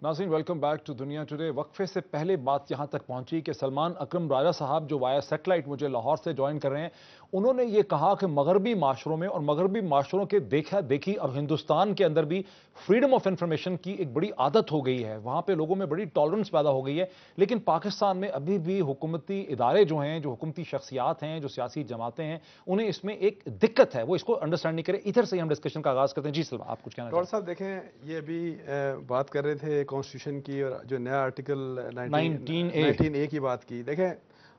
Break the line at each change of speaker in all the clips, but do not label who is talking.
नाज़रीन welcome back to दुनिया today. वक्फे से पहले बात यहां तक पहुंची कि सलमान अकरम राजा साहब जो वाया सैटेलाइट मुझे लाहौर से ज्वाइन कर रहे हैं, उन्होंने ये कहा कि मगरबी माशरों में और मगरबी माशरों के देखा देखी अब हिंदुस्तान के अंदर भी फ्रीडम ऑफ इंफॉर्मेशन की एक बड़ी आदत हो गई है, वहां पे लोगों में बड़ी टॉलरेंस पैदा हो गई है। लेकिन पाकिस्तान में अभी भी हुकूमती इदारे जो हैं, जो हुकूमती शख्सियात हैं, जो सियासी जमातें हैं, उन्हें इसमें एक दिक्कत है, वो इसको अंडरस्टैंड नहीं करे। इधर से हम डिस्कशन का आगाज करते हैं। जी सलमा, आप कुछ कहना
डॉक्टर साहब देखें, ये अभी बात कर रहे थे कॉन्स्टिट्यूशन की और जो नया आर्टिकल 19A की बात की। देखें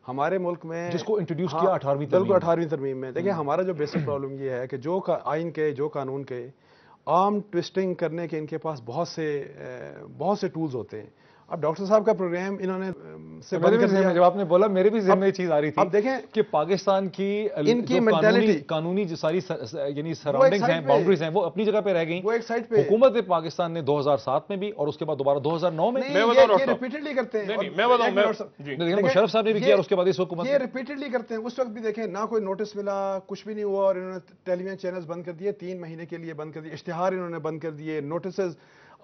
हमारे मुल्क में
जिसको इंट्रोड्यूस किया 18वीं
तरमीम में, देखिए हमारा जो बेसिक प्रॉब्लम ये है कि जो आइन के, जो कानून के आर्म ट्विस्टिंग करने के इनके पास बहुत से टूल्स होते हैं। अब डॉक्टर साहब का प्रोग्राम इन्होंने
से बंद कर दिया। जब आपने बोला मेरे भी ज़हन में चीज आ रही थी।
अब देखें
कि पाकिस्तान की
इनकी मेंटालिटी,
कानूनी जो सारी यानी सराउंडिंग्स हैं, बाउंड्रीज हैं, वो अपनी जगह पे रह गई।
वो एक साइड पे
हुकूमत पाकिस्तान ने 2007 में भी और उसके बाद दोबारा 2009 में
ये रिपीटेडली करते हैं।
मुशर्रफ साहब ने भी किया और उसके बाद इस हुकूमत
ये रिपीटेडली करते हैं। उस वक्त भी देखें ना कोई नोटिस मिला, कुछ भी नहीं हुआ और इन्होंने टेलीविजन चैनल्स बंद कर दिए, 3 महीने के लिए बंद कर दिए, इश्तिहार इन्होंने बंद कर दिए, नोटिस।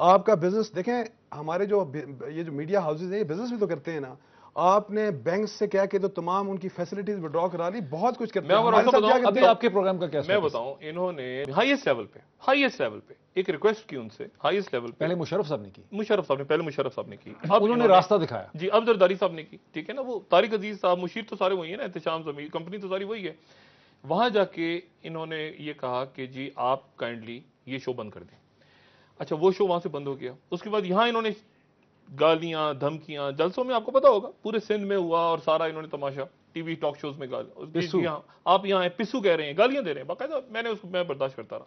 आपका बिजनेस देखें, हमारे जो ये जो मीडिया हाउसेज हैं, ये बिजनेस भी तो करते हैं ना। आपने बैंक से क्या कि तो तमाम उनकी फैसिलिटीज विड्रॉ करा ली, बहुत कुछ करते हैं।
अभी आपके प्रोग्राम का क्या
मैं बताऊं, इन्होंने हाईएस्ट लेवल पे एक रिक्वेस्ट की उनसे, हाईएस्ट लेवल पे।
पहले मुशर्रफ साहब ने की,
पहले मुशर्रफ साहब ने की,
अब उन्होंने रास्ता दिखाया
जी, अब जरदारी साहब ने की, ठीक है ना। वो तारिक अजीज साहब, मुशीर तो सारे वही है ना, एहतशाम ज़मीर, कंपनी तो सारी वही है। वहां जाके इन्होंने ये कहा कि जी आप काइंडली ये शो बंद कर दें। अच्छा, वो शो वहां से बंद हो गया। उसके बाद यहां इन्होंने गालियां, धमकियां, जलसों में आपको पता होगा पूरे सिंध में हुआ और सारा इन्होंने तमाशा, टीवी टॉक शोज में आप यहाँ पिस्सू कह रहे हैं, गालियां दे रहे हैं बाकायदा। मैं बर्दाश्त करता रहा।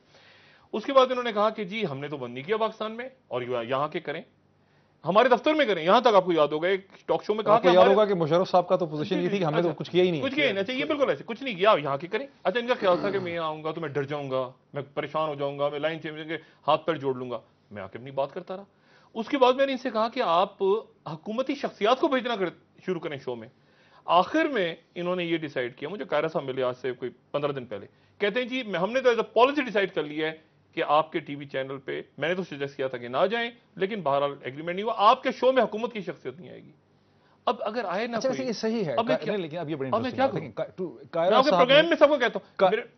उसके बाद इन्होंने कहा कि जी हमने तो बंद नहीं किया पाकिस्तान में, और यहाँ के करें, हमारे दफ्तर में करें। यहां तक आपको याद होगा एक टॉक शो में कहा कि
याद होगा कि मुशर्रफ साहब का तो पोजीशन ये थी कि हमने तो कुछ किया ही नहीं।
अच्छा, ये बिल्कुल ऐसे कुछ नहीं किया, यहाँ के करें। अच्छा, इनका ख्याल था कि मैं आऊंगा तो मैं डर जाऊंगा, मैं परेशान हो जाऊंगा, मैं लाइन चेंज करके हाथ पैर जोड़ लूंगा। मैं आके अपनी बात करता रहा। उसके बाद मैंने इनसे कहा कि आप हुकूमती शख्सियात को भेजना शुरू करें शो में। आखिर में इन्होंने ये डिसाइड किया, मुझे कायरा साहब मिले आज से कोई 15 दिन पहले, कहते हैं जी हमने तो एज अ पॉलिसी डिसाइड कर लिया है कि आपके टीवी चैनल पे, मैंने तो सजेस्ट किया था कि ना जाएं, लेकिन बहरहाल एग्रीमेंट नहीं हुआ, आपके शो में हुकूमत की शख्सियत नहीं आएगी। अब अगर आए ना,
ये सही है, लेकिन अब ये बड़ी इंटरेस्टिंग बात है।
प्रोग्राम में सबको कहता हूं,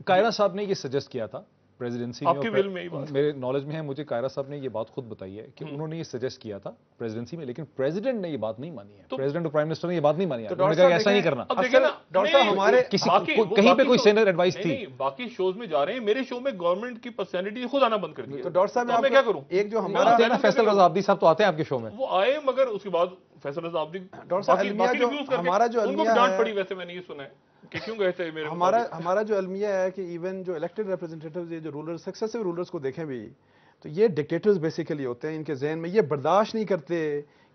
कायरा साहब ने ये सजेस्ट किया था प्रेसिडेंसी
में,
मेरे नॉलेज में है, मुझे कायरा साहब ने ये बात खुद बताई है कि उन्होंने ये सजेस्ट किया था प्रेसिडेंसी में, लेकिन प्रेसिडेंट ने ये बात नहीं मानी है। प्रेसिडेंट और प्राइम मिनिस्टर ने ये बात नहीं मानी है। उन्होंने कहा ऐसा नहीं करना।
अब देखिए ना,
डॉक्टर साहब हमारे
कहीं पे कोई सेंटर एडवाइस थी,
बाकी शोज में जा रहे हैं, मेरे शो में गवर्नमेंट की पर्सनैलिटी खुद आना बंद कर दी।
तो डॉक्टर साहब
मैं क्या करूं?
एक जो हमारा
फैसल रजा अब्दी साहब तो आते हैं आपके शो में,
वो आए, मगर उसके बाद फैसल रजा अब्दी
हमारा जो
डांट पड़ी, वैसे मैंने ये सुना है कि क्यों गए थे मेरे।
हमारा जो अलमिया है कि इवन जो इलेक्टेड रिप्रेजेंटेटिव्स, ये जो रूलर्स, सक्सेसिव रूलर्स को देखें भी तो ये डिक्टेटर्स बेसिकली होते हैं। इनके जहन में ये बर्दाश्त नहीं करते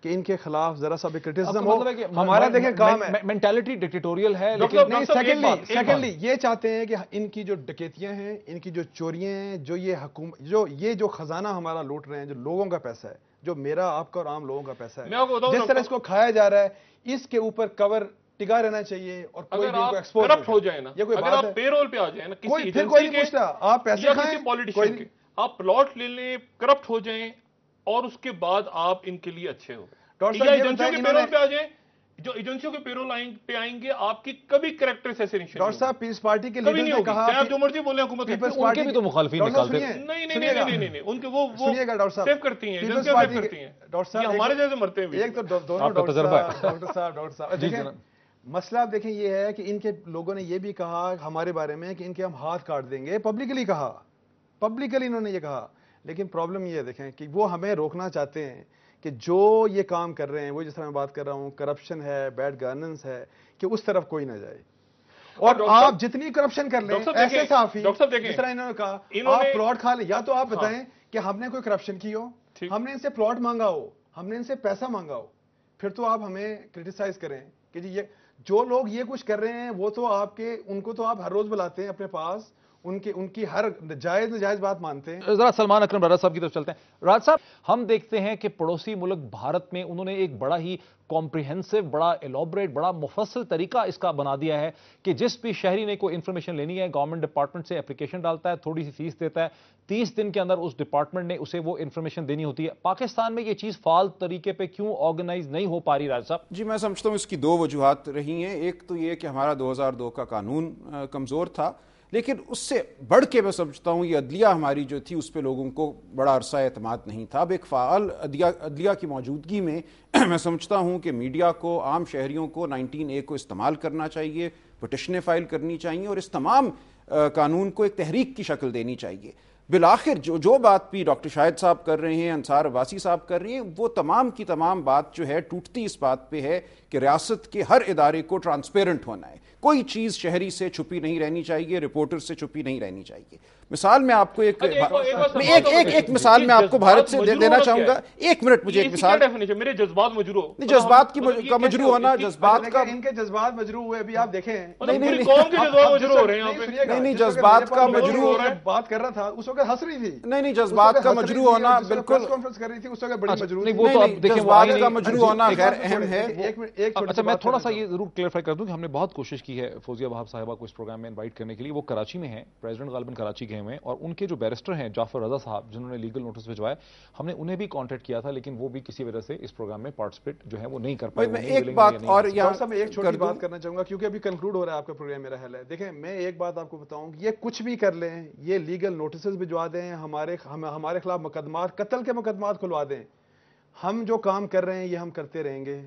कि इनके खिलाफ जरा सा भी क्रिटिसिज्म हो। हमारा देखें काम है,
मेंटालिटी डिक्टेटोरियल है, लेकिन
सेकेंडली ये चाहते हैं कि इनकी जो डकैतियां हैं, इनकी जो चोरियां हैं, जो ये जो खजाना हमारा लूट रहे हैं, जो लोगों का पैसा है, जो मेरा आपका और आम लोगों का पैसा है, जिस तरह इसको खाया जा रहा है, इसके ऊपर कवर टिका रहना चाहिए। और कोई भी इनको एक्सपोर्ट
करप्ट हो जाए ना, ये कोई बात है, पेरोल पे आ जाए ना,
कोई फिर कोई नहीं पूछता आप पैसे खाएं,
पॉलिटिशियन के आप प्लॉट ले लें, करप्ट हो जाएं, और उसके बाद आप इनके लिए अच्छे हो। एजेंसियों के पेरोल पे आ जाएं, जो एजेंसियों के पेरोल पे आएंगे, आपकी कभी कैरेक्टर असैसिनेशन।
डॉक्टर साहब पीपल्स पार्टी के लीडर ने कहा,
आप जो मर्जी बोले, हुकूमत
उनके भी तो मुखालिफिन निकालते हैं।
नहीं, उनके वो
सुनिएगा डॉक्टर साहब,
सेव करती हैं, एजेंसियां सेव करती हैं।
डॉक्टर साहब
हमारे जैसे मरते हैं।
एक तो दोनों डॉक्टर साहब देखें, मसला आप देखें ये है कि इनके लोगों ने ये भी कहा हमारे बारे में कि इनके हम हाथ काट देंगे, पब्लिकली कहा, पब्लिकली इन्होंने ये कहा। लेकिन प्रॉब्लम ये देखें कि वो हमें रोकना चाहते हैं कि जो ये काम कर रहे हैं, वो जिस तरह मैं बात कर रहा हूं, करप्शन है, बैड गवर्नेंस है, कि उस तरफ कोई ना जाए। और आप जितनी करप्शन कर लें, ऐसे साफी जिस तरह इन्होंने कहा, आप प्लॉट खा लें, या तो आप बताएं कि हमने कोई करप्शन की हो, हमने इनसे प्लॉट मांगा हो, हमने इनसे पैसा मांगा हो, फिर तो आप हमें क्रिटिसाइज करें कि जी ये जो लोग ये कुछ कर रहे हैं, वो तो उनको तो आप हर रोज बुलाते हैं अपने पास, ان کی ہر جائز نجائز بات مانتے ہیں.
ذرا سلمان اکرم راجہ صاحب کی طرف چلتے ہیں. راج صاحب، ہم دیکھتے ہیں کہ پڑوسی ملک بھارت میں انہوں نے ایک بڑا ہی کمپریہنسو، بڑا ایلابریٹ، بڑا مفصل طریقہ اس کا بنا دیا ہے کہ جس بھی شہری نے کوئی انفارمیشن لینی ہے، گورنمنٹ ڈپارٹمنٹ سے اپلیکیشن ڈالتا ہے، تھوڑی سی فیس دیتا ہے، 30 دن کے اندر اس ڈپارٹمنٹ نے اسے وہ انفارمیشن دینی ہوتی ہے. پاکستان میں یہ چیز فعال طریقے پہ کیوں آرگنائز نہیں ہو پا رہی راج صاحب؟
جی میں سمجھتا ہوں اس کی دو وجوہات رہی ہیں. ایک تو یہ کہ ہمارا 2002 کا قانون کمزور تھا، لیکن اس سے بڑھ کے میں سمجھتا ہوں یہ عدلیہ ہماری جو تھی اس پہ لوگوں کو بڑا عرصہ اعتماد نہیں تھا. اب ایک فعال عدلیہ کی موجودگی میں میں سمجھتا ہوں کہ میڈیا کو، عام شہریوں کو 19A کو استعمال کرنا چاہیے، پٹیشنیں فائل کرنی چاہیے اور اس تمام قانون کو ایک تحریک کی شکل دینی چاہیے. بالآخر جو بات بھی ڈاکٹر شاہد صاحب کر رہے ہیں، انصار عباسی صاحب کر رہے ہیں، وہ تمام کی تمام بات جو ہے ٹوٹتی اس بات پہ ہے کہ ریاست کے ہر ادارے کو ٹرانسپیرنٹ ہونا ہے. کوئی چیز شہری سے چھپی نہیں رہنی چاہیے، رپورٹر سے چھپی نہیں رہنی چاہیے. مثال میں آپ کو ایک مثال میں آپ کو بھارت سے دینا چاہوں گا. 1 منٹ مجھے ایک مثال.
میرے جذبات مجروح
جذبات کا مجروح ہونا، جذبات کا
ان کے جذبات مجروح ہوئے ابھی آپ دیکھیں.
نہیں جذبات کا مجروح ہونا
بات کر رہا تھا اس وقت ہنس رہی تھی.
نہیں جذبات کا مجروح ہونا بالکل
کانفرنس کر رہی تھی اس وقت بڑی مجروح.
جذبات کا مجروح ہونا غیر اہم ہے.
اچھا میں تھوڑا سا یہ ضرور کلیئرفائی کر دوں کہ ہم نے بہت کوشش کی ہے فوزیہ وہاب صاحبہ کو اس پروگرام میں انوائٹ کرنے کے لیے. وہ کراچی میں ہیں، پریزیڈنٹ غالباً کراچی گئے ہوئے ہیں، اور ان کے جو بیرسٹر ہیں جعفر رضا صاحب جنہوں نے لیگل نوٹس بھجوائے، ہم نے انہیں بھی کانٹیکٹ کیا تھا، لیکن وہ بھی کسی وجہ سے اس پروگرام میں پارٹیسپیٹ جو ہے وہ نہیں کر پائے.
ایک بات اور
یہاں میں ایک چھوٹی بات کرنا چاہوں گا کیونکہ ابھی کنکلوڈ ہو رہا ہے آپ کا پروگرام. میرا حل ہے دیکھیں، میں ایک بات آپ کو بتاؤں، یہ کچھ بھی کر لیں، یہ لیگل نوٹسز بھجوا دیں، ہمارے خلاف مقدمات، قتل کے مقدمات کھلوا دیں، ہم جو کام کر رہے ہیں یہ ہم کرتے رہیں گے.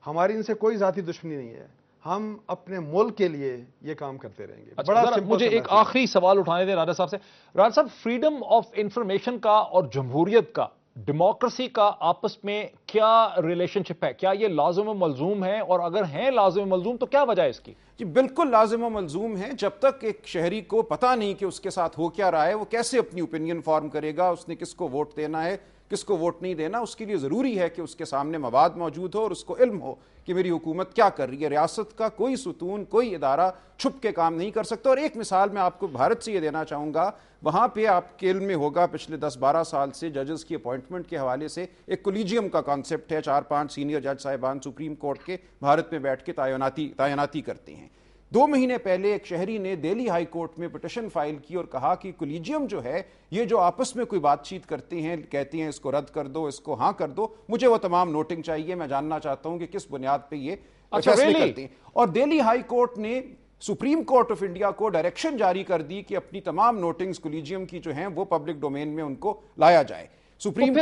ہماری ان سے کوئی ذاتی دشمنی نہیں ہے، ہم اپنے ملک کے لیے یہ کام کرتے رہیں گے. بڑا
مجھے ایک آخری سوال اٹھانے دیں راجہ صاحب سے. راجہ صاحب، فریڈم آف انفارمیشن کا اور جمہوریت کا، ڈیموکریسی کا آپس میں کیا ریلیشن شپ ہے؟ کیا یہ لازم و ملزوم ہے؟ اور اگر ہیں لازم و ملزوم تو کیا وجہ ہے اس کی؟
جی بالکل لازم و ملزوم ہے. جب تک ایک شہری کو پتہ نہیں کہ اس کے ساتھ ہو کیا رہا ہے، وہ کیسے اپنی اوپینین فارم کرے گا، اس نے کس کو ووٹ دینا ہے، کس کو ووٹ نہیں دینا. اس کے لیے ضروری ہے کہ اس کے سامنے مواد موجود ہو اور اس کو علم ہو کہ میری حکومت کیا کر رہی ہے. ریاست کا کوئی ستون، کوئی ادارہ چھپ کے کام نہیں کر سکتا. اور ایک مثال میں آپ کو بھارت سے یہ دینا چاہوں گا. وہاں پہ آپ کے علم میں ہوگا پچھلے 10-12 سال سے ججز کی اپوائنٹمنٹ کے حوالے سے ایک کولیجیم کا کانسیپٹ ہے. 4-5 سینئر جج صاحبان سپریم کورٹ کے بھارت میں بیٹھ کے تعیناتی کرتے ہیں. 2 مہینے پہلے ایک شہری نے دہلی ہائی کورٹ میں پٹیشن فائل کی اور کہا کہ کولیجیم جو ہے، یہ جو آپس میں کوئی بات چیت کرتے ہیں، کہتے ہیں اس کو رد کر دو، اس کو ہاں کر دو، مجھے وہ تمام نوٹنگ چاہیے. میں جاننا چاہتا ہوں کہ کس بنیاد پہ یہ فیصلے کرتے ہیں. اور دہلی ہائی کورٹ نے سپریم کورٹ آف انڈیا کو ڈائریکشن جاری کر دی کہ اپنی تمام نوٹنگز کولیجیم کی جو ہیں وہ پبلک ڈومین میں ان کو لایا جائے.
سپریم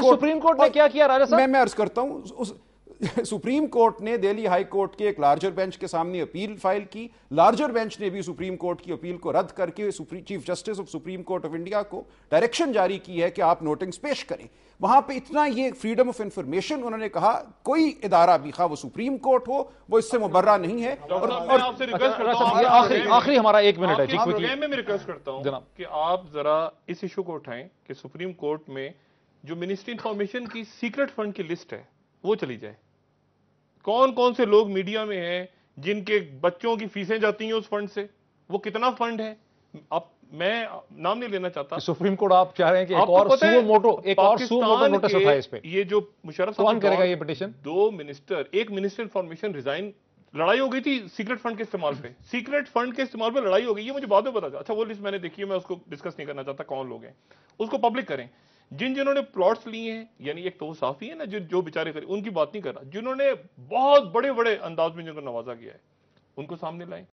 کورٹ نے کیا کیا راجہ صاحب؟
میں عرض کرتا ہوں، سپریم کورٹ نے دہلی ہائی کورٹ کے ایک لارجر بینچ کے سامنے اپیل فائل کی. لارجر بینچ نے بھی سپریم کورٹ کی اپیل کو رد کر کے chief justice of supreme court of India کو ڈائریکشن جاری کی ہے کہ آپ نوٹنگز پیش کریں. وہاں پہ اتنا یہ فریڈم آف انفارمیشن، انہوں نے کہا کوئی ادارہ بھی، خواہ وہ سپریم کورٹ ہو، وہ اس سے مبرہ نہیں ہے.
آخری ہمارا 1 منٹ ہے.
میں ریکویسٹ کرتا ہوں کہ آپ ذرا اس ایشو کو اٹھائیں کہ سپریم کورٹ میں جو منسٹری انفارمیشن کی سیکرٹ فنڈ کی لسٹ ہے وہ چلی جائے. کون کون سے لوگ میڈیا میں ہیں جن کے بچوں کی فیسیں جاتی ہیں اس فنڈ سے، وہ کتنا فنڈ ہے. اب میں نام نہیں لینا چاہتا.
سپریم کورٹ آپ چاہ رہے ہیں کہ ایک اور سو موٹو نوٹس اٹھائے اس پہ.
یہ جو مشرف
کون کرے گا یہ پٹیشن؟
2 منسٹر، ایک منسٹر انفارمیشن ریزائن، لڑائی ہو گئی تھی سیکرٹ فنڈ کے استعمال پہ. سیکرٹ فنڈ کے استعمال پہ لڑائی ہو گئی، یہ مجھے بعد میں پتا چلا. اچھا وہ لسٹ میں نے دیکھی ہے، میں اس کو ڈسکس نہیں کرنا چاہتا کون لوگ ہیں. اس کو پبلک کریں. جنہوں نے پلاٹس لیے ہیں، یعنی ایک تو وہ صافی ہے نا جو بیچارے کرے، ان کی بات نہیں کر رہا. جنہوں نے بہت بڑے انداز میں جن کو نوازا گیا ہے ان کو سامنے لائیں.